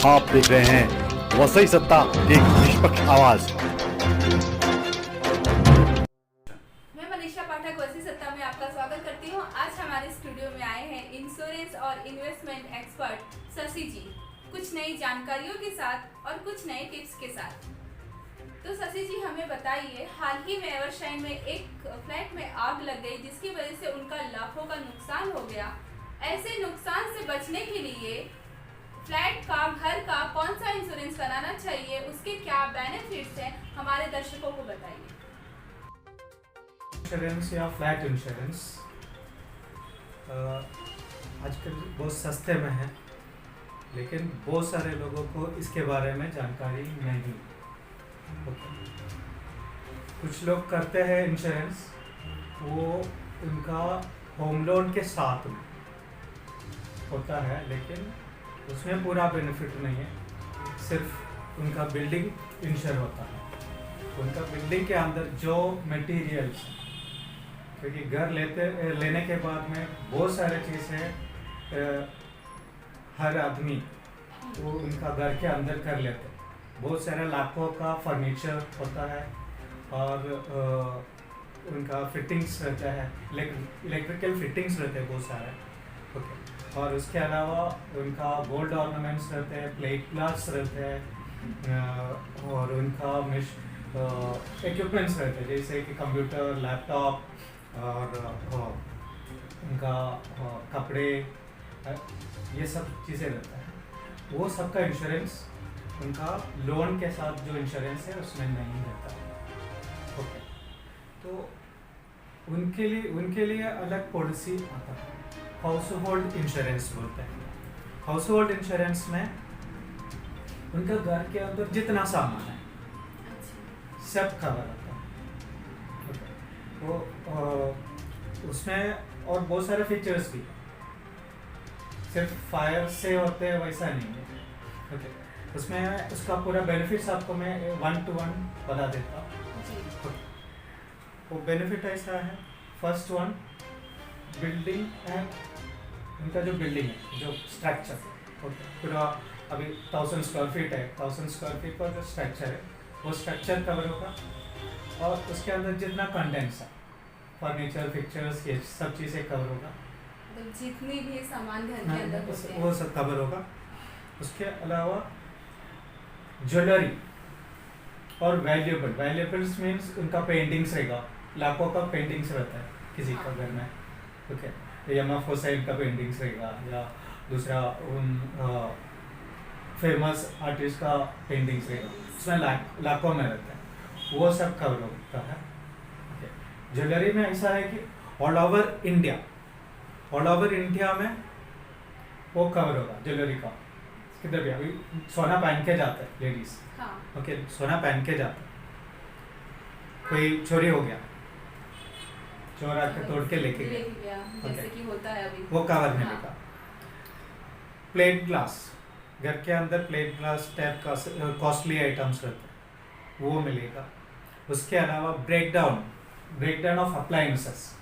आप देख रहे हैं वसई सत्ता, एक निष्पक्ष आवाज। मैं मनीषा पाठक वसी सत्ता में आपका स्वागत करती हूँ। आज हमारे स्टूडियो में आए हैं इंश्योरेंस और इन्वेस्टमेंट एक्सपर्ट शशि जी, कुछ नई जानकारियों के साथ और कुछ नए टिप्स के साथ। तो शशि जी, हमें बताइए, हाल ही में एवरशाइन में एक फ्लैट में आग लग गई जिसकी वजह से उनका लाखों का नुकसान हो गया। ऐसे नुकसान से बचने के लिए फ्लैट का, घर का कौन सा इंश्योरेंस कराना चाहिए, उसके क्या बेनिफिट्स हैं, हमारे दर्शकों को बताइए। इंश्योरेंस या फ्लैट इंश्योरेंस आजकल बहुत सस्ते में है, लेकिन बहुत सारे लोगों को इसके बारे में जानकारी नहीं होती। कुछ लोग करते हैं इंश्योरेंस, वो उनका होम लोन के साथ में होता है, लेकिन उसमें पूरा बेनिफिट नहीं है। सिर्फ उनका बिल्डिंग इंश्योर होता है, उनका बिल्डिंग के अंदर जो मटेरियल्स, क्योंकि घर लेने के बाद में बहुत सारे चीज़ें हर आदमी वो उनका घर के अंदर कर लेते हैं। बहुत सारे लाखों का फर्नीचर होता है और उनका फिटिंग्स रहता है, इलेक्ट्रिकल फिटिंग्स रहते हैं बहुत सारे। ओके, और उसके अलावा उनका गोल्ड ऑर्नामेंट्स रहते हैं, प्लेट ग्लास रहते हैं और उनका इक्विपमेंट्स रहते हैं, जैसे कि कंप्यूटर, लैपटॉप और उनका कपड़े, ये सब चीज़ें रहता है। वो सब का इंश्योरेंस उनका लोन के साथ जो इंश्योरेंस है उसमें नहीं रहता। ओके, तो उनके लिए अलग पॉलिसी आता है, हाउस होल्ड इंश्योरेंस बोलते हैं। हाउस होल्ड इंश्योरेंस में उनका घर के अंदर जितना सामान है सब कवर होता है। वो उसमें और बहुत सारे फीचर्स भी, सिर्फ फायर से होते हैं वैसा नहीं है। ओके, उसमें उसका पूरा बेनिफिट्स आपको मैं 1 to 1 बता देता हूँ। वो बेनिफिट ऐसा है, फर्स्ट वन, बिल्डिंग एंड उनका जो बिल्डिंग है, जो स्ट्रक्चर पूरा अभी 1000 स्क्वायर फीट है, 1000 स्क्वायर फीट का जो स्ट्रक्चर है वो स्ट्रक्चर कवर होगा, और उसके अंदर जितना कंटेंट्स है, फर्नीचर, पिक्चर्स, ये सब चीज़ें कवर होगा। मतलब जितनी भी सामान घर के अंदर होते हैं वो सब कवर होगा। उसके अलावा ज्वेलरी और वैल्यूएबल्स मीन्स उनका पेंटिंग्स रहेगा, लाखों का पेंटिंग्स रहता है किसी का घर में। Okay, MF. हुसैन का पेंटिंग्स रहेगा या दूसरा उन फेमस आर्टिस्ट का पेंटिंग्स रहेगा, उसमें लाखों में रहता है, वो सब कवर होता है। ओके, ज्वेलरी में ऐसा है कि ऑल ओवर इंडिया में वो कवर होगा ज्वेलरी का। किधर भी अभी सोना पहन के जाता है लेडीज, ओके, सोना पहन के जाता है, कोई चोरी हो गया, चोर आके तोड़ के लेके गया, जैसे कि होता है अभी, वो कवर मिलेगा। प्लेट ग्लास, घर के अंदर प्लेट ग्लास टाइप का कॉस्टली आइटम्स रहते हैं, वो मिलेगा। उसके अलावा ब्रेकडाउन ऑफ अप्लायंसेस।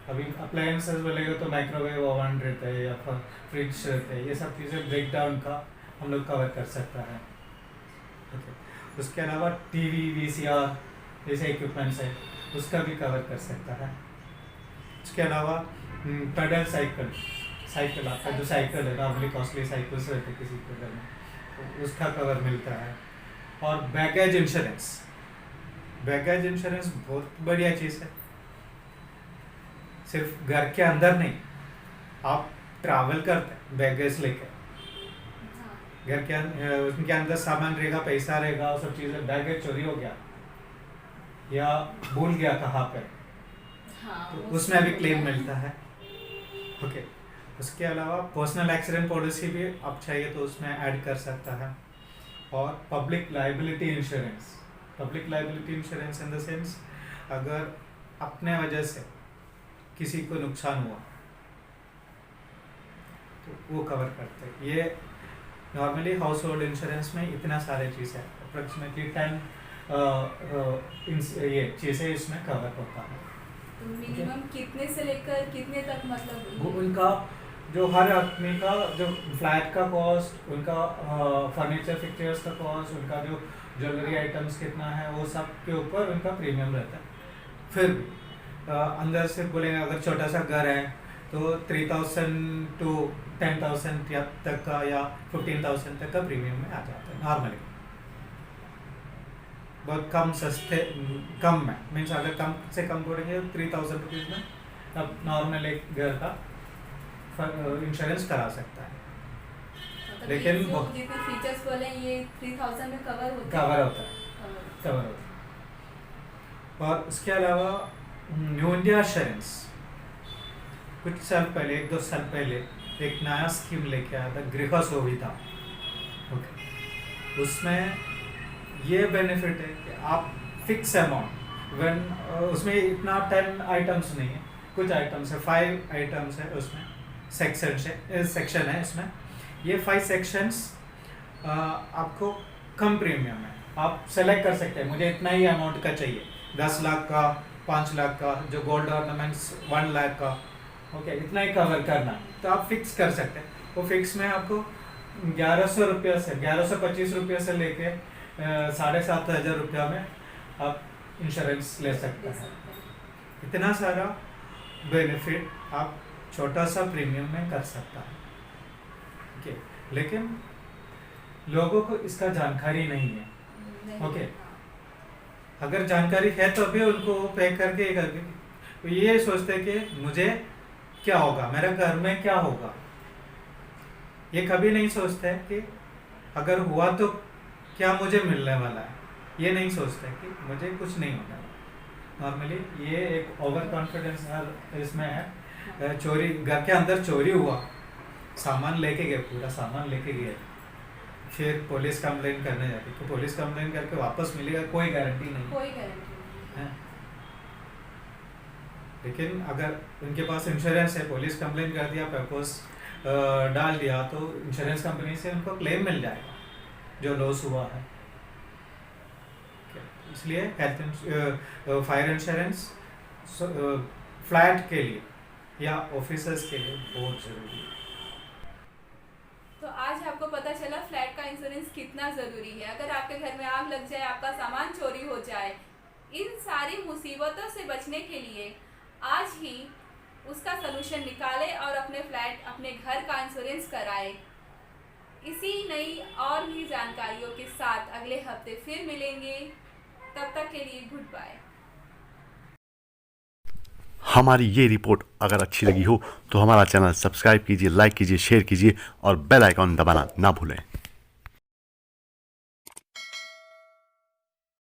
अभी अप्लायंसेस बोलेगा तो माइक्रोवेव ओवन रहता है या फ्रिज रहते हैं, ये सब चीज़ें ब्रेकडाउन का हम लोग कवर कर सकता है। ओके, उसके अलावा टीवी, VCR जैसे इक्विपमेंट्स है, उसका भी कवर कर सकता है। उसके अलावा पेडल साइकिल आपका जो साइकिल है, नॉर्मली कॉस्टली साइकिल्स रहते हैं किसी के घर में, तो उसका कवर मिलता है। और बैगेज इंश्योरेंस बहुत बढ़िया चीज़ है। सिर्फ घर के अंदर नहीं, आप ट्रैवल करते हैं बैगेज लेकर, घर के उनके अंदर सामान रहेगा, पैसा रहेगा, वो सब चीज़ें, बैगेज चोरी हो गया या भूल गया कहाँ पे, तो उसमें भी क्लेम मिलता है। ओके, उसके अलावा पर्सनल एक्सीडेंट पॉलिसी भी आप चाहिए तो उसमें ऐड कर सकता है। और public liability insurance in the sense, अगर अपने वजह से किसी को नुकसान हुआ तो वो कवर करते हैं। ये नॉर्मली हाउस होल्ड इंश्योरेंस में इतना सारे चीज़ है, अप्रोक्सीमेटली 10 ये चीज़ें इसमें कवर होता है। तो मिनिमम कितने से लेकर कितने तक, मतलब वो उनका जो हर आदमी का जो फ्लैट का कॉस्ट, उनका फर्नीचर फिक्चर्स का कॉस्ट, उनका जो ज्वेलरी आइटम्स कितना है, वो सब के ऊपर उनका प्रीमियम रहता है। फिर भी अंदर से बोलेंगे अगर छोटा सा घर है तो 3000 to 10,000 तक का या 15,000 तक का प्रीमियम में आ जाता है नॉर्मली। बहुत कम सस्ते कम में मीन्स अगर कम से कम बोलेंगे 3,000 रुपीज़ में अब नॉर्मल एक घर का इंश्योरेंस करा सकता है। मतलब लेकिन ये जो बहुत- जितने फीचर्स बोले ये 3000 में कवर होते हैं। कवर होता है, कवर होता है। और उसके अलावा न्यू इंडिया एश्योरेंस कुछ साल पहले, 1-2 साल पहले एक नया स्कीम लेके आया था, गृह सुविधा। ओके, उसमें ये बेनिफिट है कि आप फिक्स अमाउंट व्हेन उसमें इतना 10 आइटम्स नहीं है, कुछ आइटम्स है, 5 आइटम्स है उसमें, सेक्शन है इसमें। ये 5 सेक्शंस आपको कम प्रीमियम है, आप सेलेक्ट कर सकते हैं मुझे इतना ही अमाउंट का चाहिए, 10 लाख का, 5 लाख का, जो गोल्ड ऑर्नामेंट्स 1 लाख का, ओके इतना ही कवर करना है, तो आप फिक्स कर सकते हैं। वो फिक्स में आपको 1100 रुपये से 1125 रुपये से लेके 7,500 रुपया में आप इंश्योरेंस ले सकते हैं। इतना सारा बेनिफिट आप छोटा सा प्रीमियम में कर सकता है। ओके, लेकिन लोगों को इसका जानकारी नहीं है। ओके, अगर जानकारी है तो भी उनको पे करके तो ये सोचते कि मुझे क्या होगा, मेरे घर में क्या होगा। ये कभी नहीं सोचते कि अगर हुआ तो क्या मुझे मिलने वाला है, ये नहीं सोचते कि मुझे कुछ नहीं होने वाला। नॉर्मली ये एक ओवर कॉन्फिडेंस इसमें है। चोरी, घर के अंदर चोरी हुआ, सामान लेके गए, पूरा सामान लेके गए, फिर पुलिस कंप्लेन करने जाती, तो पुलिस कंप्लेन करके वापस मिलेगा कोई गारंटी नहीं, कोई गारंटी नहीं है। लेकिन अगर उनके पास इंश्योरेंस है, पुलिस कंप्लेन कर दिया, पेपर्स डाल दिया, तो इंश्योरेंस कंपनी से उनको क्लेम मिल जाएगा जो लॉस हुआ है। इसलिए हेल्थ फायर इंश्योरेंस फ्लैट के लिए या ऑफिसर्स के लिए बहुत ज़रूरी है। तो आज आपको पता चला फ्लैट का इंश्योरेंस कितना ज़रूरी है। अगर आपके घर में आग लग जाए, आपका सामान चोरी हो जाए, इन सारी मुसीबतों से बचने के लिए आज ही उसका सलूशन निकाले और अपने फ्लैट, अपने घर का इंश्योरेंस कराए। इसी नई और भी जानकारियों के साथ अगले हफ्ते फिर मिलेंगे। तब तक के लिए गुड बाय। हमारी ये रिपोर्ट अगर अच्छी लगी हो तो हमारा चैनल सब्सक्राइब कीजिए, लाइक कीजिए, शेयर कीजिए और बेल आइकॉन दबाना ना भूलें।